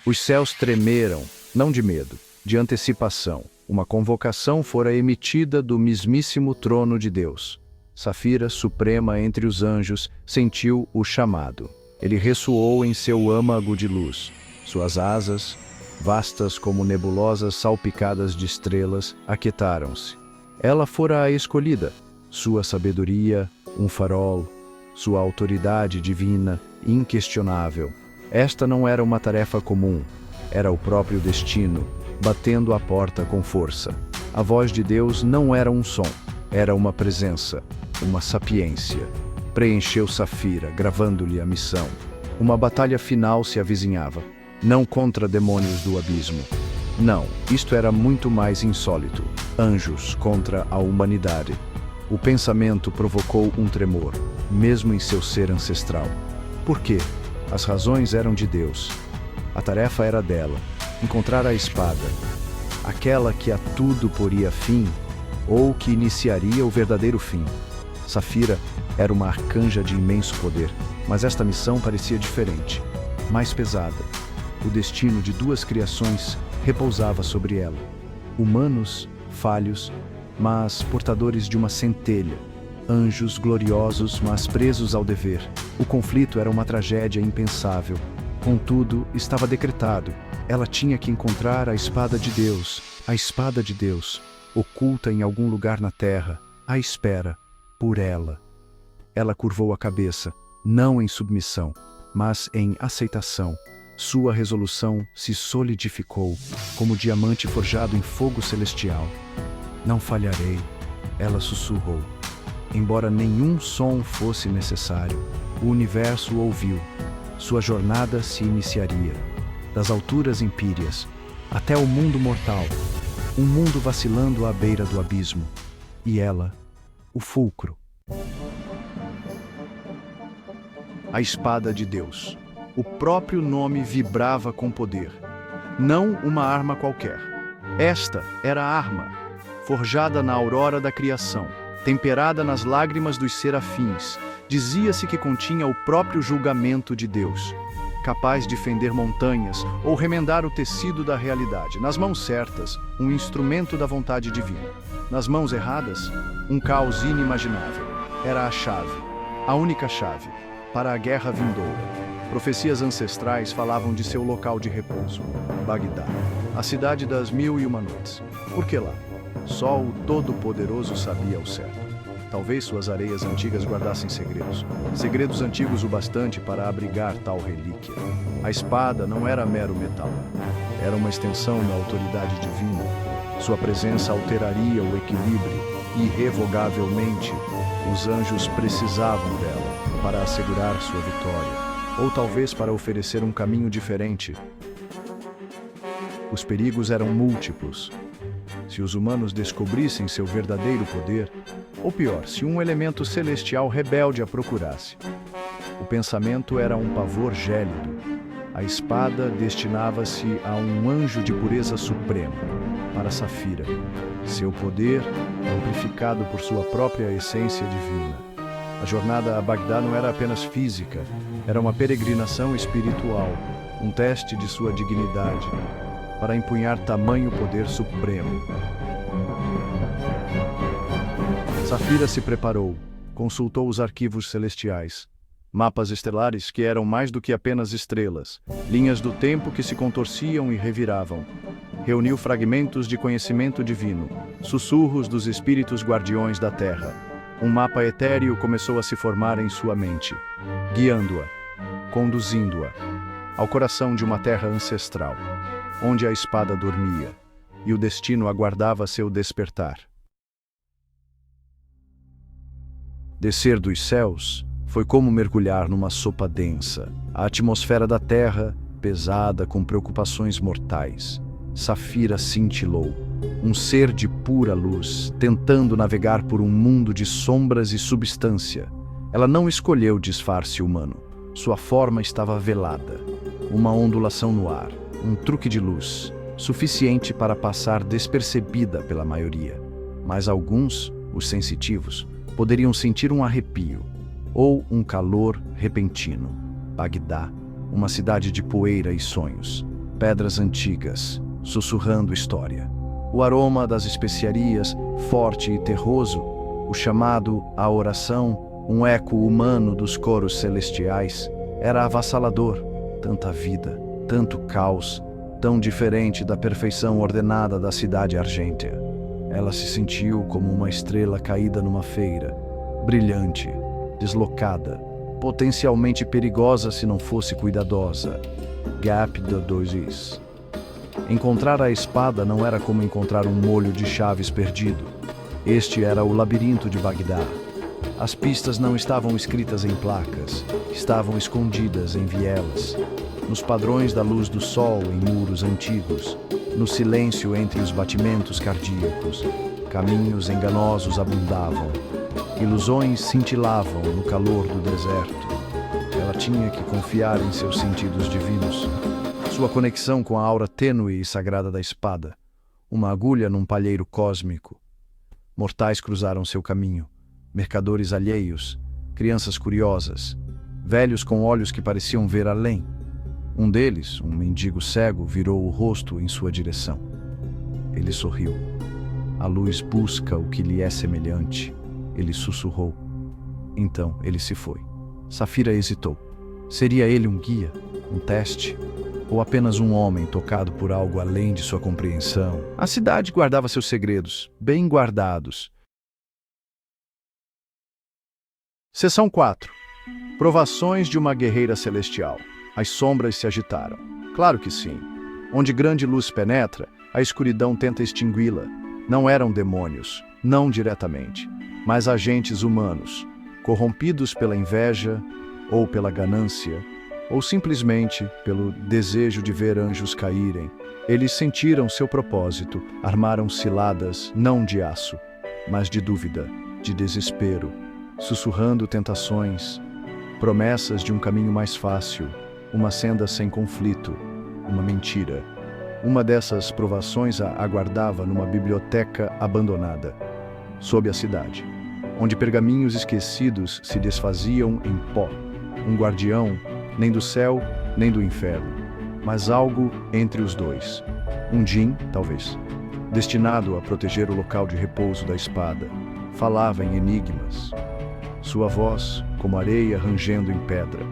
Os céus tremeram, não de medo, de antecipação. Uma convocação fora emitida do mismíssimo trono de Deus. Safira, suprema entre os anjos, sentiu o chamado. Ele ressoou em seu âmago de luz. Suas asas, vastas como nebulosas salpicadas de estrelas, aquietaram-se. Ela fora a escolhida. Sua sabedoria, um farol, sua autoridade divina, inquestionável. Esta não era uma tarefa comum, era o próprio destino, batendo à porta com força. A voz de Deus não era um som, era uma presença, uma sapiência. Preencheu Safira, gravando-lhe a missão. Uma batalha final se avizinhava, não contra demônios do abismo. Não, isto era muito mais insólito. Anjos contra a humanidade. O pensamento provocou um tremor, mesmo em seu ser ancestral. Por quê? As razões eram de Deus. A tarefa era dela, encontrar a espada, aquela que a tudo poria fim, ou que iniciaria o verdadeiro fim. Safira era uma arcanja de imenso poder, mas esta missão parecia diferente, mais pesada. O destino de duas criações repousava sobre ela. Humanos, falhos, mas portadores de uma centelha. Anjos gloriosos, mas presos ao dever. O conflito era uma tragédia impensável. Contudo, estava decretado. Ela tinha que encontrar a espada de Deus. A espada de Deus, oculta em algum lugar na terra, à espera, por ela. Ela curvou a cabeça, não em submissão, mas em aceitação. Sua resolução se solidificou, como diamante forjado em fogo celestial. Não falharei, ela sussurrou. Embora nenhum som fosse necessário, o universo ouviu. Sua jornada se iniciaria, das alturas empíreas até o mundo mortal, um mundo vacilando à beira do abismo. E ela, o fulcro. A espada de Deus. O próprio nome vibrava com poder. Não uma arma qualquer. Esta era a arma, forjada na aurora da criação, temperada nas lágrimas dos serafins. Dizia-se que continha o próprio julgamento de Deus, capaz de fender montanhas ou remendar o tecido da realidade. Nas mãos certas, um instrumento da vontade divina. Nas mãos erradas, um caos inimaginável. Era a chave, a única chave, para a guerra vindoura. Profecias ancestrais falavam de seu local de repouso, Bagdá, a cidade das 1001 noites. Por que lá? Só o Todo-Poderoso sabia ao certo. Talvez suas areias antigas guardassem segredos. Segredos antigos o bastante para abrigar tal relíquia. A espada não era mero metal. Era uma extensão da autoridade divina. Sua presença alteraria o equilíbrio. Irrevogavelmente, os anjos precisavam dela para assegurar sua vitória. Ou talvez para oferecer um caminho diferente. Os perigos eram múltiplos. Se os humanos descobrissem seu verdadeiro poder, ou pior, se um elemento celestial rebelde a procurasse. O pensamento era um pavor gélido. A espada destinava-se a um anjo de pureza suprema, para Safira. Seu poder, amplificado por sua própria essência divina. A jornada a Bagdá não era apenas física, era uma peregrinação espiritual, um teste de sua dignidade, para empunhar tamanho poder supremo. Safira se preparou, consultou os arquivos celestiais, mapas estelares que eram mais do que apenas estrelas, linhas do tempo que se contorciam e reviravam. Reuniu fragmentos de conhecimento divino, sussurros dos espíritos guardiões da Terra. Um mapa etéreo começou a se formar em sua mente, guiando-a, conduzindo-a ao coração de uma terra ancestral, onde a espada dormia, e o destino aguardava seu despertar. Descer dos céus foi como mergulhar numa sopa densa. A atmosfera da terra, pesada com preocupações mortais. Safira cintilou, um ser de pura luz, tentando navegar por um mundo de sombras e substância. Ela não escolheu disfarce humano. Sua forma estava velada, uma ondulação no ar, um truque de luz, suficiente para passar despercebida pela maioria. Mas alguns, os sensitivos, poderiam sentir um arrepio, ou um calor repentino. Bagdá, uma cidade de poeira e sonhos. pedras antigas, sussurrando história. O aroma das especiarias, forte e terroso, o chamado à oração, um eco humano dos coros celestiais, era avassalador. Tanta vida, tanto caos, tão diferente da perfeição ordenada da cidade argêntea. Ela se sentiu como uma estrela caída numa feira, brilhante, deslocada, potencialmente perigosa se não fosse cuidadosa. Gap de 2 is. Encontrar a espada não era como encontrar um molho de chaves perdido. Este era o labirinto de Bagdá. As pistas não estavam escritas em placas, estavam escondidas em vielas, nos padrões da luz do sol em muros antigos, no silêncio entre os batimentos cardíacos. Caminhos enganosos abundavam, ilusões cintilavam no calor do deserto. Ela tinha que confiar em seus sentidos divinos, sua conexão com a aura tênue e sagrada da espada, uma agulha num palheiro cósmico. Mortais cruzaram seu caminho, mercadores alheios, crianças curiosas, velhos com olhos que pareciam ver além. Um deles, um mendigo cego, virou o rosto em sua direção. Ele sorriu. A luz busca o que lhe é semelhante. Ele sussurrou. Então ele se foi. Safira hesitou. Seria ele um guia, um teste? Ou apenas um homem tocado por algo além de sua compreensão? A cidade guardava seus segredos, bem guardados. Seção 4. Provações de uma guerreira celestial. As sombras se agitaram. Claro que sim. Onde grande luz penetra, a escuridão tenta extingui-la. Não eram demônios, não diretamente, mas agentes humanos, corrompidos pela inveja, ou pela ganância, ou simplesmente pelo desejo de ver anjos caírem. Eles sentiram seu propósito, armaram ciladas não de aço, mas de dúvida, de desespero, sussurrando tentações, promessas de um caminho mais fácil, uma senda sem conflito, uma mentira. Uma dessas provações a aguardava numa biblioteca abandonada, sob a cidade, onde pergaminhos esquecidos se desfaziam em pó. Um guardião, nem do céu, nem do inferno, mas algo entre os dois. Um djinn, talvez, destinado a proteger o local de repouso da espada, falava em enigmas. Sua voz, como areia rangendo em pedra.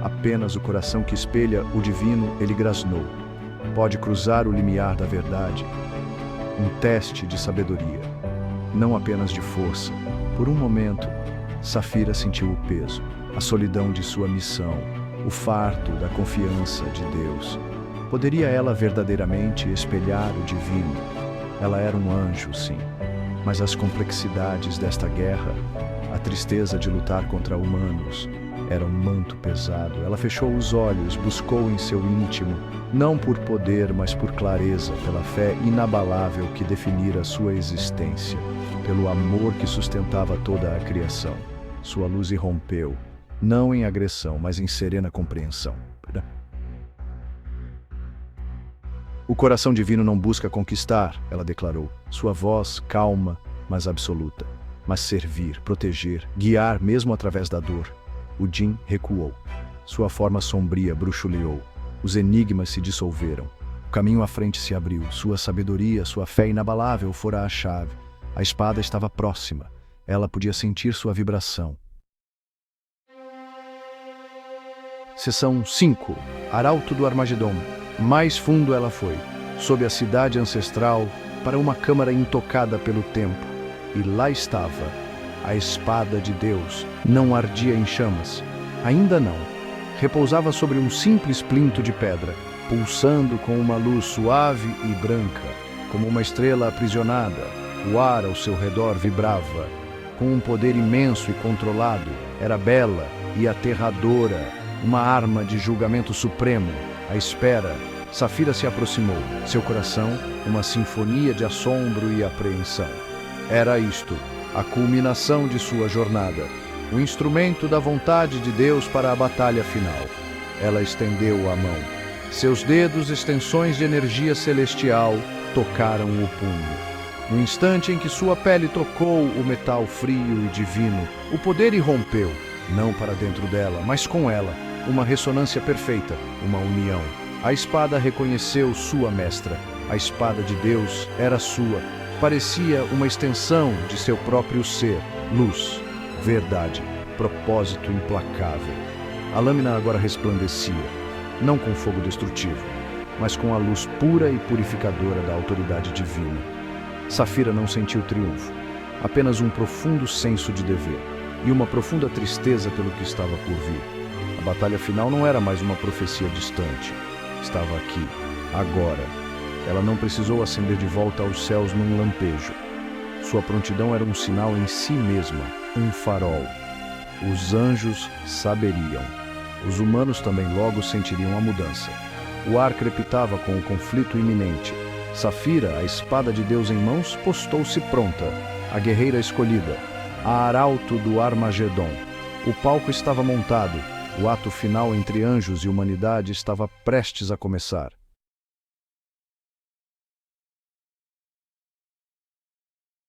Apenas o coração que espelha o divino ele grasnou. Pode cruzar o limiar da verdade. Um teste de sabedoria, não apenas de força. Por um momento, Safira sentiu o peso, a solidão de sua missão, o fardo da confiança de Deus. Poderia ela verdadeiramente espelhar o divino? Ela era um anjo, sim, mas as complexidades desta guerra, a tristeza de lutar contra humanos, era um manto pesado. Ela fechou os olhos, buscou em seu íntimo, não por poder, mas por clareza, pela fé inabalável que definira sua existência, pelo amor que sustentava toda a criação. Sua luz irrompeu, não em agressão, mas em serena compreensão. O coração divino não busca conquistar, ela declarou, sua voz calma, mas absoluta, mas servir, proteger, guiar mesmo através da dor. O djinn recuou. Sua forma sombria bruxuleou. Os enigmas se dissolveram. O caminho à frente se abriu. Sua sabedoria, sua fé inabalável fora a chave. A espada estava próxima. Ela podia sentir sua vibração. Seção 5. Arauto do Armagedon. Mais fundo ela foi, sob a cidade ancestral, para uma câmara intocada pelo tempo. E lá estava. A espada de Deus não ardia em chamas. Ainda não. Repousava sobre um simples plinto de pedra, pulsando com uma luz suave e branca, como uma estrela aprisionada. O ar ao seu redor vibrava. Com um poder imenso e controlado, era bela e aterradora, uma arma de julgamento supremo. À espera, Safira se aproximou. Seu coração, uma sinfonia de assombro e apreensão. Era isto, a culminação de sua jornada, o instrumento da vontade de Deus para a batalha final. Ela estendeu a mão. Seus dedos, extensões de energia celestial, tocaram o punho. No instante em que sua pele tocou o metal frio e divino, o poder irrompeu, não para dentro dela, mas com ela, uma ressonância perfeita, uma união. A espada reconheceu sua mestra. A espada de Deus era sua. Parecia uma extensão de seu próprio ser, luz, verdade, propósito implacável. A lâmina agora resplandecia, não com fogo destrutivo, mas com a luz pura e purificadora da autoridade divina. Safira não sentiu triunfo, apenas um profundo senso de dever e uma profunda tristeza pelo que estava por vir. A batalha final não era mais uma profecia distante. Estava aqui, agora. Ela não precisou ascender de volta aos céus num lampejo. Sua prontidão era um sinal em si mesma, um farol. Os anjos saberiam. Os humanos também logo sentiriam a mudança. O ar crepitava com o conflito iminente. Safira, a espada de Deus em mãos, postou-se pronta, a guerreira escolhida, a arauto do Armagedon. O palco estava montado, o ato final entre anjos e humanidade estava prestes a começar.